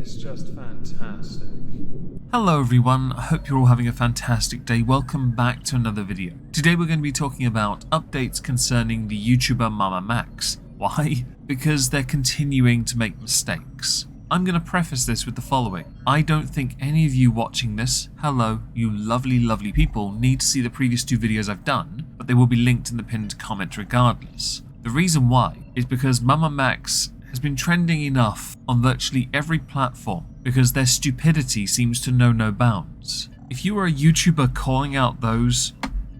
is just fantastic. Hello everyone, I hope you're all having a fantastic day. Welcome back to another video. Today we're going to be talking about updates concerning the YouTuber Mamamax. Why? Because they're continuing to make mistakes. I'm going to preface this with the following. I don't think any of you watching this, hello, you lovely people, need to see the previous two videos I've done, but they will be linked in the pinned comment regardless. The reason why is because Mamamax has been trending enough on virtually every platform because their stupidity seems to know no bounds. If you are a YouTuber calling out those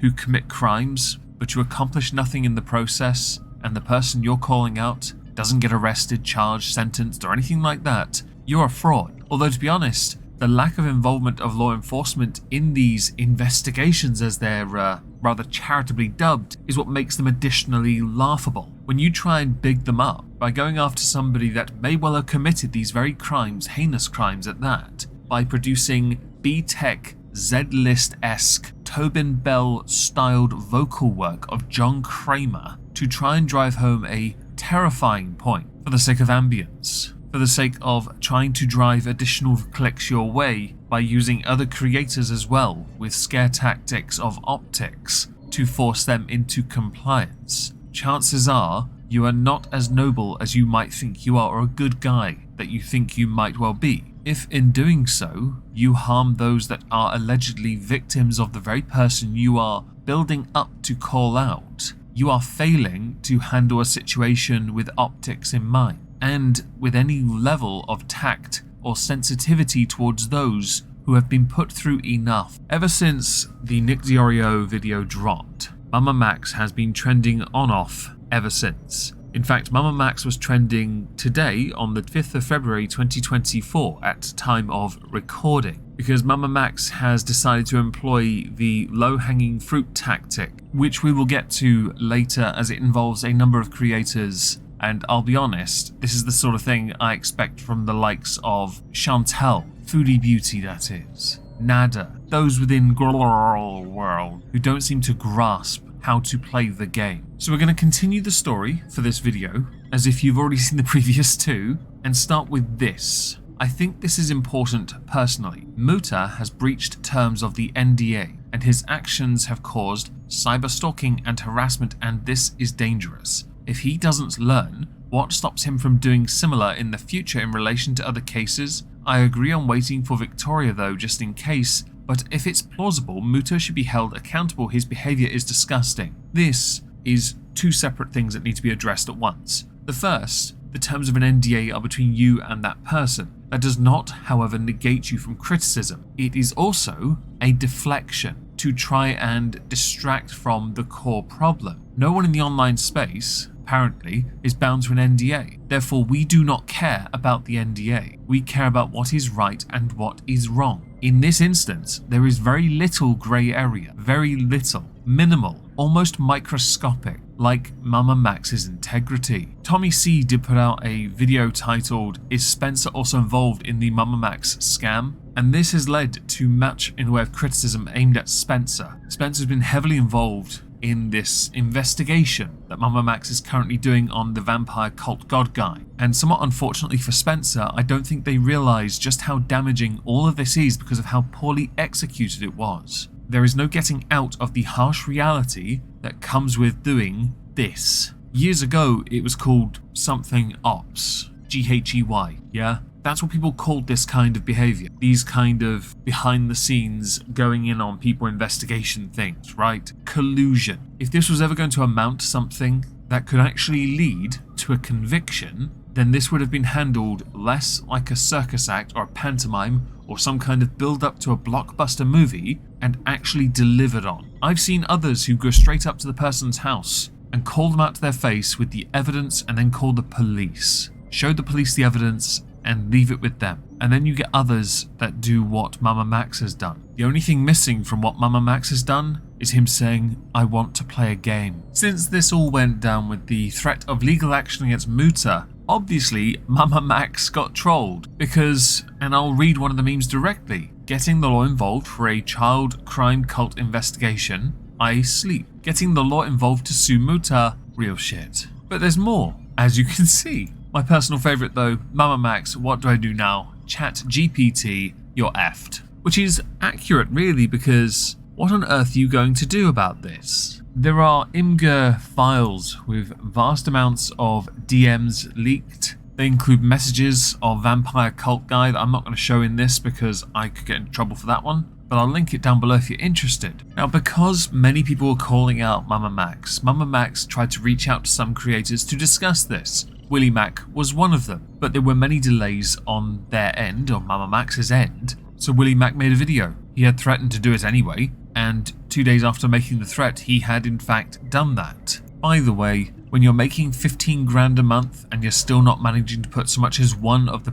who commit crimes, but you accomplish nothing in the process, and the person you're calling out doesn't get arrested, charged, sentenced, or anything like that, you're a fraud. Although, to be honest, the lack of involvement of law enforcement in these investigations, as they're rather charitably dubbed, is what makes them additionally laughable. When you try and big them up by going after somebody that may well have committed these very crimes, heinous crimes at that, by producing B-Tech, Z-List-esque, Tobin Bell-styled vocal work of John Kramer to try and drive home a terrifying point for the sake of ambience, for the sake of trying to drive additional clicks your way by using other creators as well with scare tactics of optics to force them into compliance. Chances are you are not as noble as you might think you are, or a good guy that you think you might well be. If in doing so, you harm those that are allegedly victims of the very person you are building up to call out, you are failing to handle a situation with optics in mind, and with any level of tact or sensitivity towards those who have been put through enough. Ever since the Nick Diorio video dropped, Mamamax has been trending on-off ever since. In fact, Mamamax was trending today on the 5th of February 2024 at time of recording, because Mamamax has decided to employ the low-hanging fruit tactic, which we will get to later as it involves a number of creators. And I'll be honest, this is the sort of thing I expect from the likes of Chantel, Foodie Beauty that is, Nada, those within Girl World who don't seem to grasp how to play the game. So we're going to continue the story for this video, as if you've already seen the previous two, and start with this. I think this is important personally. Muta has breached terms of the NDA, and his actions have caused cyberstalking and harassment, and this is dangerous. If he doesn't learn, what stops him from doing similar in the future in relation to other cases? I agree on waiting for Victoria though, just in case, but if it's plausible, Muta should be held accountable. His behaviour is disgusting. This is two separate things that need to be addressed at once. The first, the terms of an NDA are between you and that person. That does not, however, negate you from criticism. It is also a deflection to try and distract from the core problem. No one in the online space, apparently, is bound to an NDA. Therefore, we do not care about the NDA. We care about what is right and what is wrong. In this instance, there is very little grey area, very little, minimal, almost microscopic, like Mamamax's integrity. Tommy C did put out a video titled, "Is Spencer also involved in the Mamamax scam?" And this has led to much in the way of criticism aimed at Spencer. Spencer's been heavily involved in this investigation that Mamamax is currently doing on the vampire cult god guy. And somewhat unfortunately for Spencer, I don't think they realise just how damaging all of this is because of how poorly executed it was. There is no getting out of the harsh reality that comes with doing this. Years ago, it was called something ops, GHEY, yeah? That's what people called this kind of behaviour. These kind of behind the scenes going in on people investigation things, right? Collusion. If this was ever going to amount to something that could actually lead to a conviction, then this would have been handled less like a circus act or a pantomime or some kind of build up to a blockbuster movie and actually delivered on. I've seen others who go straight up to the person's house and call them out to their face with the evidence and then call the police. Show the police the evidence and leave it with them. And then you get others that do what Mamamax has done. The only thing missing from what Mamamax has done is him saying, "I want to play a game." Since this all went down with the threat of legal action against Muta, obviously Mamamax got trolled because, and I'll read one of the memes directly, "Getting the law involved for a child crime cult investigation, I sleep. Getting the law involved to sue Muta, real shit." But there's more, as you can see. My personal favourite though, Mamamax, what do I do now? ChatGPT, you're effed. Which is accurate really, because what on earth are you going to do about this? There are Imgur files with vast amounts of DMs leaked. They include messages of Vampire Cult Guy that I'm not going to show in this because I could get in trouble for that one, but I'll link it down below if you're interested. Now, because many people were calling out Mamamax tried to reach out to some creators to discuss this. Willie Mac was one of them, but there were many delays on their end, on Mamamax's end, so Willie Mac made a video. He had threatened to do it anyway, and 2 days after making the threat, he had in fact done that. By the way, when you're making 15 grand a month and you're still not managing to put so much as one of the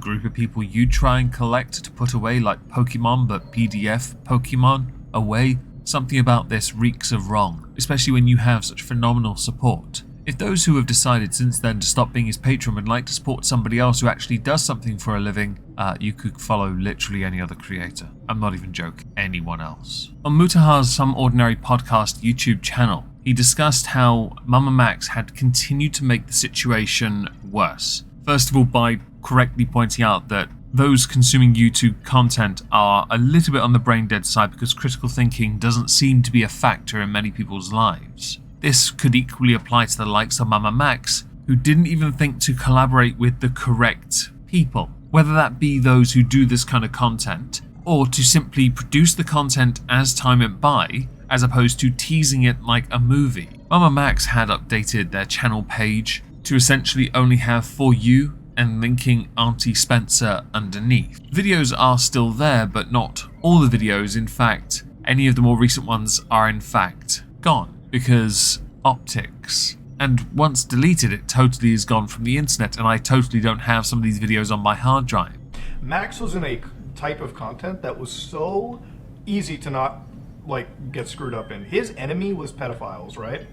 group of people you try and collect to put away, like Pokemon but PDF Pokemon away, something about this reeks of wrong, especially when you have such phenomenal support. If those who have decided since then to stop being his patron would like to support somebody else who actually does something for a living, you could follow literally any other creator. I'm not even joking, anyone else. On Mutahar's Some Ordinary Podcast YouTube channel, he discussed how Mamamax had continued to make the situation worse. First of all, by correctly pointing out that those consuming YouTube content are a little bit on the brain dead side because critical thinking doesn't seem to be a factor in many people's lives. This could equally apply to the likes of Mamamax, who didn't even think to collaborate with the correct people, whether that be those who do this kind of content, or to simply produce the content as time went by, as opposed to teasing it like a movie. Mamamax had updated their channel page to essentially only have For You and linking Auntie Spencer underneath. Videos are still there, but not all the videos. In fact, any of the more recent ones are in fact gone, because optics. And once deleted, it totally is gone from the internet, and I totally don't have some of these videos on my hard drive. Max was in a type of content that was so easy to not get screwed up in. His enemy was pedophiles, right?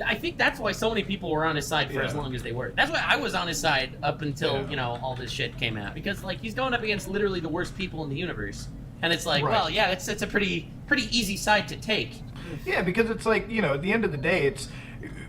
I think that's why so many people were on his side for as long as they were. That's why I was on his side up until, all this shit came out. Because, he's going up against literally the worst people in the universe. And it's like, well, yeah, it's a pretty easy side to take. Yeah, because it's like, at the end of the day,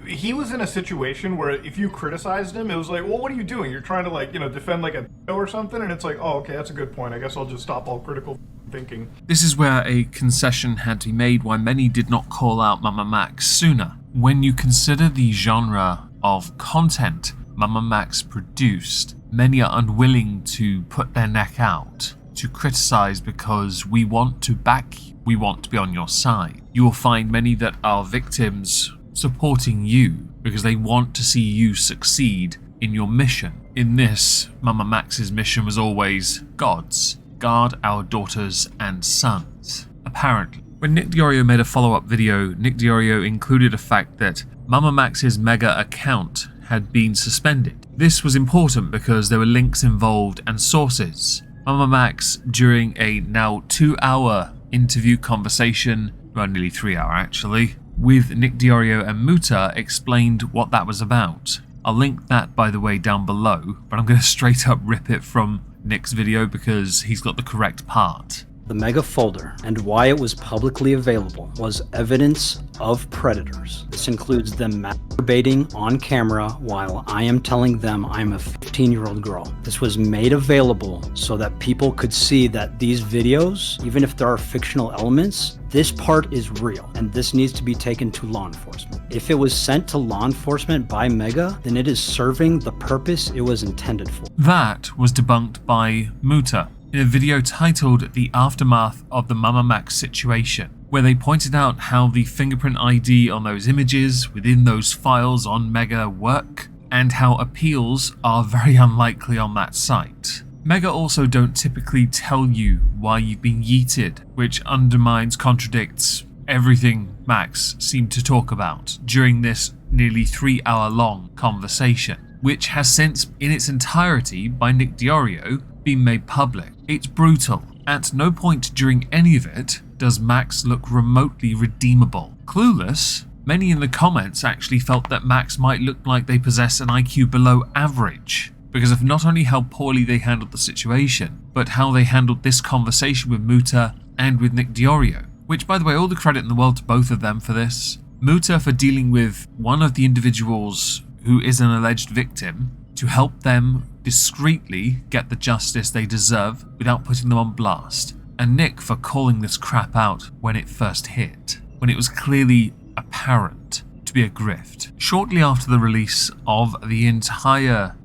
he was in a situation where if you criticized him, it was like, well, what are you doing? You're trying to defend like a or something, and it's like, oh, okay, that's a good point. I guess I'll just stop all critical thinking. This is where a concession had to be made why many did not call out Mamamax sooner. When you consider the genre of content Mamamax produced, many are unwilling to put their neck out to criticize because we want to back you. We want to be on your side. You will find many that are victims supporting you because they want to see you succeed in your mission. In this, Mamamax's mission was always God's. Guard our daughters and sons. Apparently. When Nick Diorio made a follow-up video, Nick Diorio included a fact that Mamamax's mega account had been suspended. This was important because there were links involved and sources. Mamamax, during a now 2-hour interview conversation, well, nearly 3 hour actually, with Nick Diorio and Muta, explained what that was about. I'll link that, by the way, down below, but I'm going to straight up rip it from Nick's video because he's got the correct part. The mega folder and why it was publicly available was evidence of predators. This includes them masturbating on camera while I am telling them I'm a 15-year-old girl. This was made available so that people could see that these videos, even if there are fictional elements, this part is real, and this needs to be taken to law enforcement. If it was sent to law enforcement by Mega, then it is serving the purpose it was intended for. That was debunked by Muta in a video titled The Aftermath of the Mamamax Situation, where they pointed out how the fingerprint ID on those images within those files on Mega work, and how appeals are very unlikely on that site. Mega also don't typically tell you why you've been yeeted, which undermines, contradicts everything Max seemed to talk about during this nearly 3-hour long conversation, which has since, in its entirety by Nick Diorio, been made public. It's brutal. At no point during any of it does Max look remotely redeemable. Clueless, many in the comments actually felt that Max might look like they possess an IQ below average, because of not only how poorly they handled the situation, but how they handled this conversation with Muta and with Nick Diorio. Which, by the way, all the credit in the world to both of them for this. Muta for dealing with one of the individuals who is an alleged victim to help them discreetly get the justice they deserve without putting them on blast, and Nick for calling this crap out when it first hit, when it was clearly apparent to be a grift. Shortly after the release of the entire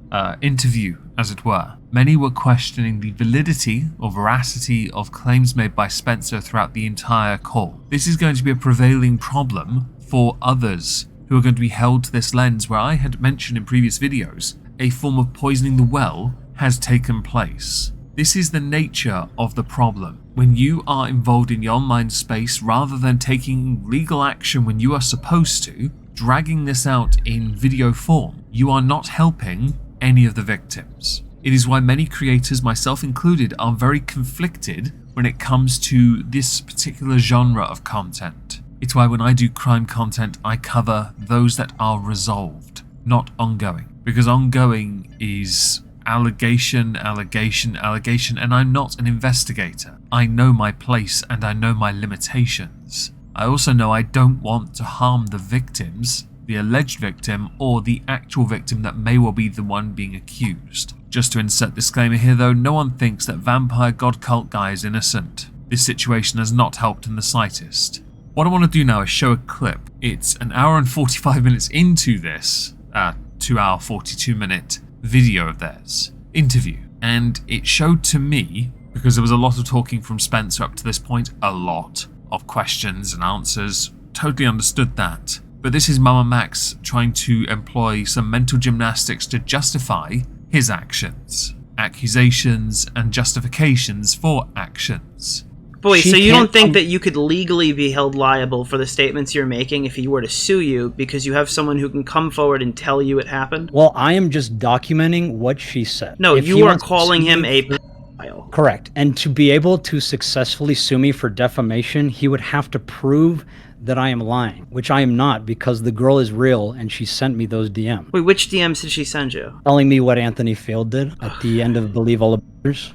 interview, as it were, many were questioning the validity or veracity of claims made by Spencer throughout the entire call. This is going to be a prevailing problem for others who are going to be held to this lens where I had mentioned in previous videos a form of poisoning the well has taken place. This is the nature of the problem. When you are involved in the online space, rather than taking legal action when you are supposed to, dragging this out in video form, you are not helping any of the victims. It is why many creators, myself included, are very conflicted when it comes to this particular genre of content. It's why when I do crime content, I cover those that are resolved, not ongoing. Because ongoing is allegation, allegation, allegation, and I'm not an investigator. I know my place and I know my limitations. I also know I don't want to harm the victims, the alleged victim, or the actual victim that may well be the one being accused. Just to insert disclaimer here though, no one thinks that vampire god cult guy is innocent. This situation has not helped in the slightest. What I want to do now is show a clip. It's an hour and 45 minutes into this 2-hour 42-minute video of theirs, interview, and it showed to me, because there was a lot of talking from Spencer up to this point, a lot of questions and answers, totally understood that. But this is Mamamax trying to employ some mental gymnastics to justify his actions, accusations and justifications for actions. But wait, so you don't think that you could legally be held liable for the statements you're making if he were to sue you because you have someone who can come forward and tell you it happened? Well, I am just documenting what she said. No, you are calling him a pedophile. Correct. And to be able to successfully sue me for defamation, he would have to prove that I am lying, which I am not, because the girl is real and she sent me those DMs. Wait, which DMs did she send you? Telling me what Anthony Field did at the end of Believe All the Brothers.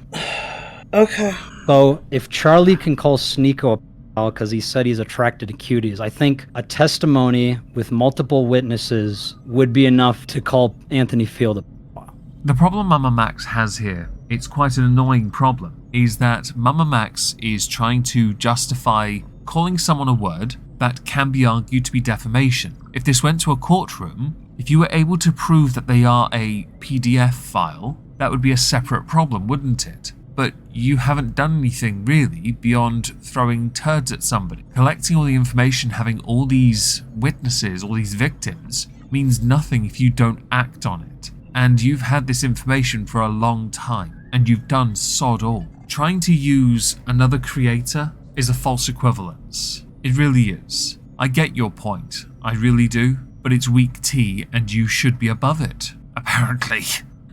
Okay. So if Charlie can call Sneeko a pedophile because he said he's attracted to cuties, I think a testimony with multiple witnesses would be enough to call Anthony Field a pedophile. The problem Mamamax has here, it's quite an annoying problem, is that Mamamax is trying to justify calling someone a word that can be argued to be defamation. If this went to a courtroom, if you were able to prove that they are a PDF file, that would be a separate problem, wouldn't it? But you haven't done anything really beyond throwing turds at somebody. Collecting all the information, having all these witnesses, all these victims, means nothing if you don't act on it. And you've had this information for a long time, and you've done sod all. Trying to use another creator is a false equivalence. It really is. I get your point, I really do, but it's weak tea and you should be above it, apparently.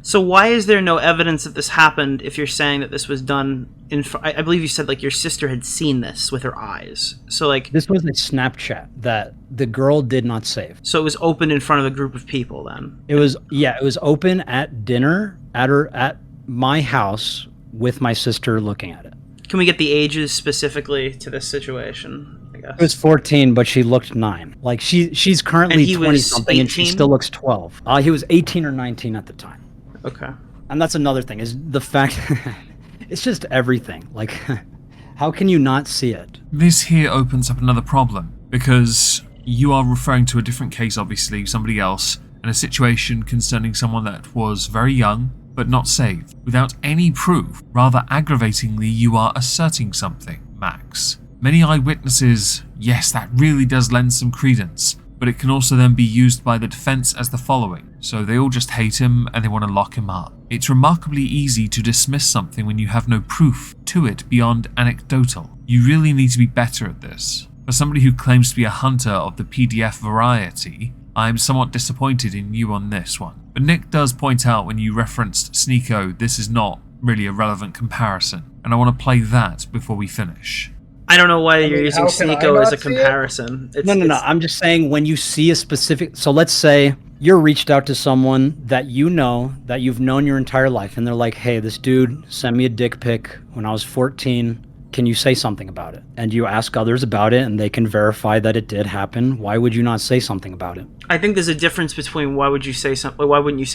So why is there no evidence that this happened if you're saying that this was done in... I believe you said, like, your sister had seen this with her eyes. So, like... This was a Snapchat that the girl did not save. So it was opened in front of a group of people, then? It was open at dinner at my house with my sister looking at it. Can we get the ages specifically to this situation, I guess? It was 14, but she looked 9. Like, she's currently 20-something, and she still looks 12. He was 18 or 19 at the time. Okay. And that's another thing, is the fact... it's just everything. Like, how can you not see it? This here opens up another problem, because you are referring to a different case, obviously, somebody else, and a situation concerning someone that was very young, but not saved, without any proof. Rather aggravatingly, you are asserting something, Max. Many eyewitnesses, yes, that really does lend some credence, but it can also then be used by the defense as the following. So they all just hate him and they want to lock him up. It's remarkably easy to dismiss something when you have no proof to it beyond anecdotal. You really need to be better at this. For somebody who claims to be a hunter of the PDF variety, I am somewhat disappointed in you on this one. But Nick does point out when you referenced Sneeko, this is not really a relevant comparison, and I want to play that before we finish. I don't know why you're using Sneeko as a comparison. No. I'm just saying when you see a specific... So let's say you're reached out to someone that you know, that you've known your entire life, and they're like, hey, this dude sent me a dick pic when I was 14, can you say something about it? And you ask others about it and they can verify that it did happen. Why would you not say something about it? I think there's a difference between why wouldn't you say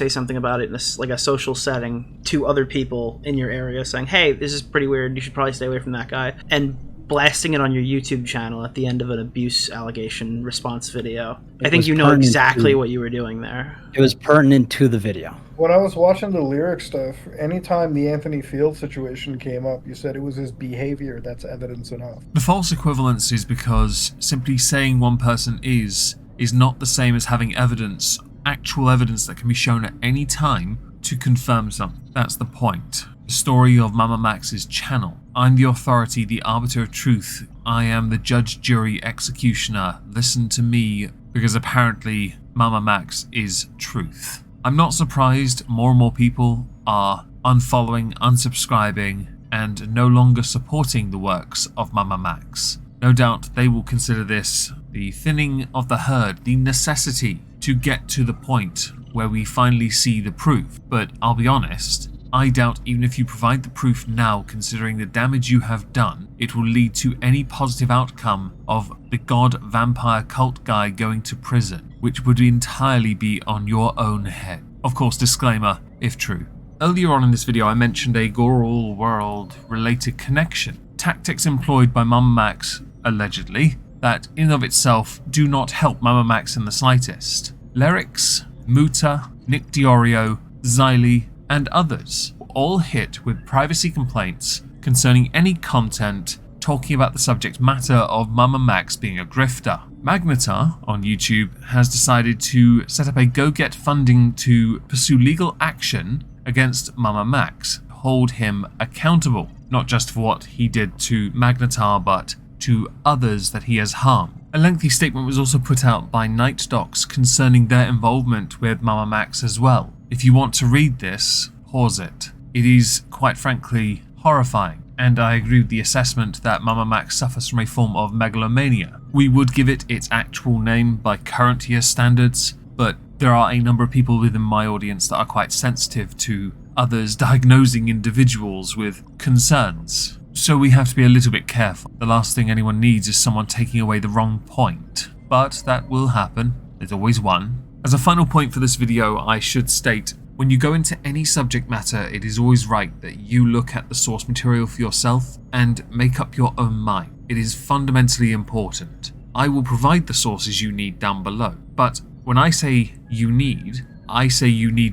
something about it in a social setting to other people in your area, saying, hey, this is pretty weird, you should probably stay away from that guy, and blasting it on your YouTube channel at the end of an abuse allegation response video. I think you know exactly what you were doing there. It was pertinent to the video. When I was watching the lyric stuff, anytime the Anthony Field situation came up, you said it was his behavior that's evidence enough. The false equivalence is because simply saying one person is not the same as having evidence, actual evidence that can be shown at any time to confirm something. That's the point. The story of Mamamax's channel. I'm the authority, the arbiter of truth. I am the judge, jury, executioner. Listen to me, because apparently Mamamax is truth. I'm not surprised more and more people are unfollowing, unsubscribing, and no longer supporting the works of Mamamax. No doubt they will consider this the thinning of the herd, the necessity to get to the point where we finally see the proof. But I'll be honest, I doubt even if you provide the proof now, considering the damage you have done, it will lead to any positive outcome of the god vampire cult guy going to prison, which would entirely be on your own head. Of course, disclaimer, if true. Earlier on in this video I mentioned a Goral World related connection. Tactics employed by Mamamax, allegedly, that in and of itself do not help Mamamax in the slightest. Lyrics, Muta, Nick Diorio, Xylee, and others were all hit with privacy complaints concerning any content talking about the subject matter of Mamamax being a grifter. Magnetar on YouTube has decided to set up a go-get funding to pursue legal action against Mamamax, hold him accountable, not just for what he did to Magnetar, but to others that he has harmed. A lengthy statement was also put out by Night Docs concerning their involvement with Mamamax as well. If you want to read this, pause it. It is, quite frankly, horrifying, and I agree with the assessment that Mamamax suffers from a form of megalomania. We would give it its actual name by current year standards, but there are a number of people within my audience that are quite sensitive to others diagnosing individuals with concerns. So we have to be a little bit careful. The last thing anyone needs is someone taking away the wrong point. But that will happen. There's always one. As a final point for this video, I should state, when you go into any subject matter, it is always right that you look at the source material for yourself and make up your own mind. It is fundamentally important. I will provide the sources you need down below, but when I say you need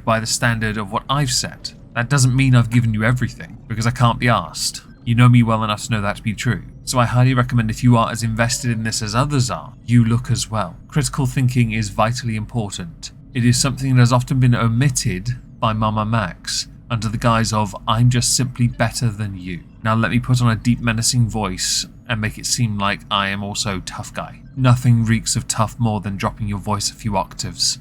by the standard of what I've set. That doesn't mean I've given you everything, because I can't be asked. You know me well enough to know that to be true. So I highly recommend, if you are as invested in this as others are, you look as well. Critical thinking is vitally important. It is something that has often been omitted by Mamamax under the guise of, I'm just simply better than you. Now let me put on a deep menacing voice and make it seem like I am also tough guy. Nothing reeks of tough more than dropping your voice a few octaves.